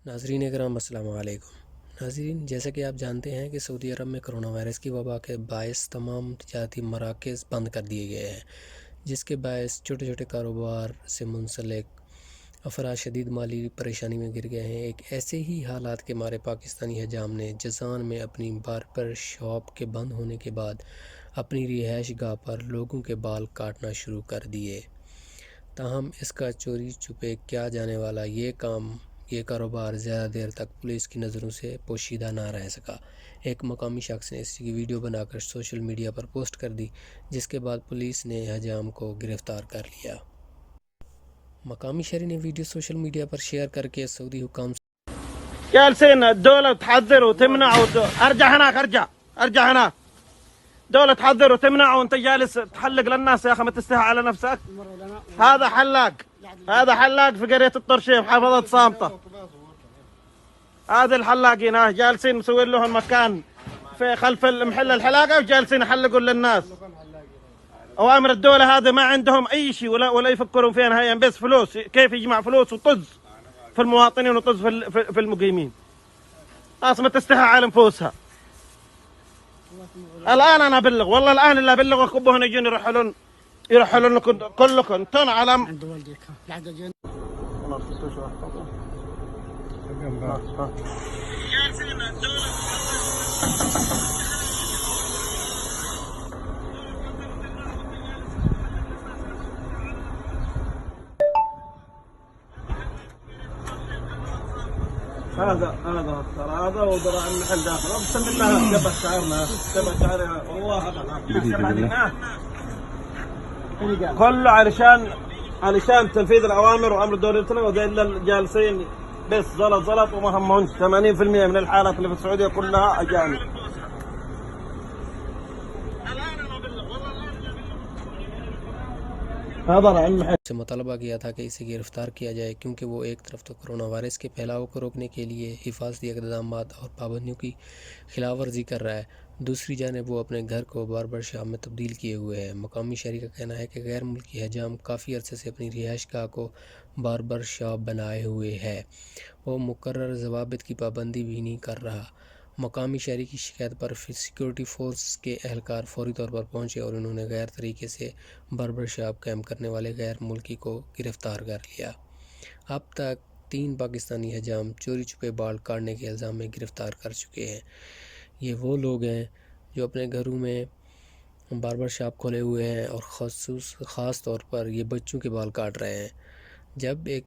ناظرین اکرام السلام علیکم۔ ناظرین، جیسا کہ آپ جانتے ہیں کہ سعودی عرب میں کرونا وائرس کی وبا کے باعث تمام تجارتی مراکز بند کر دیے گئے ہیں، جس کے باعث چھوٹے چھوٹے کاروبار سے منسلک افراد شدید مالی پریشانی میں گر گئے ہیں۔ ایک ایسے ہی حالات کے مارے پاکستانی حجام نے جازان میں اپنی باربر شاپ کے بند ہونے کے بعد اپنی رہائش گاہ پر لوگوں کے بال کاٹنا شروع کر دیے۔ تاہم اس کا چوری چھپے کیا جانے والا یہ کاروبار زیادہ دیر تک پولیس کی نظروں سے پوشیدہ نہ رہ سکا۔ ایک مقامی شخص نے اس کی ویڈیو بنا کر سوشل میڈیا پر پوسٹ کر دی، جس کے بعد پولیس نے حجام کو گرفتار کر لیا۔ مقامی شہری نے ویڈیو سوشل میڈیا پر شیئر کر کے سعودی حکام جالسين الدولة تحذر وتمنع ارجع هناك ارجع هناك. دولة تحذر وتمنع وانت جالس تحلق للناس. يا اخي ما تستحي على نفسك. هذا حلاق في قرية الطرشيه محافظة صامتة. هذا الحلاقين جالسين مسوين لهم مكان في خلف محل الحلاقة وجالسين يحلقون للناس. اوامر الدولة هذا ما عندهم اي شيء ولا يفكرون فيها نهائيا، بس فلوس، كيف يجمع فلوس وطز في المواطنين وطز في المقيمين. ناس ما تستحي على انفسها. الان انا ابلغ، والله الان اللي ابلغ وكبهم يجون يرحلون لكم كلكم تن علم عند والديك. هذا وضرع المحل داخل. بسم الله جبت شعرنا والله كله علشان تنفيذ الاوامر وامر دولتنا، وزي الجالسين بس زلط وما همهمش. 80% من الحالات اللي في السعوديه كلها اجانب. سے مطالبہ کیا تھا کہ اسے گرفتار کیا جائے، کیونکہ وہ ایک طرف تو کرونا وائرس کے پھیلاؤ کو روکنے کے لیے حفاظتی اقدامات اور پابندیوں کی خلاف ورزی کر رہا ہے، دوسری جانب وہ اپنے گھر کو باربر شاپ میں تبدیل کیے ہوئے ہے۔ مقامی شہری کا کہنا ہے کہ غیر ملکی حجام کافی عرصے سے اپنی رہائش گاہ کو باربر شاپ بنائے ہوئے ہے، وہ مقرر ضوابط کی پابندی بھی نہیں کر رہا۔ مقامی شہری کی شکایت پر سیکیورٹی فورس کے اہلکار فوری طور پر پہنچے اور انہوں نے غیر طریقے سے باربر شاپ قائم کرنے والے غیر ملکی کو گرفتار کر لیا۔ اب تک 3 پاکستانی حجام چوری چھپے بال کاٹنے کے الزام میں گرفتار کر چکے ہیں۔ یہ وہ لوگ ہیں جو اپنے گھروں میں باربر شاپ کھولے ہوئے ہیں اور خاص طور پر یہ بچوں کے بال کاٹ رہے ہیں۔ جب ایک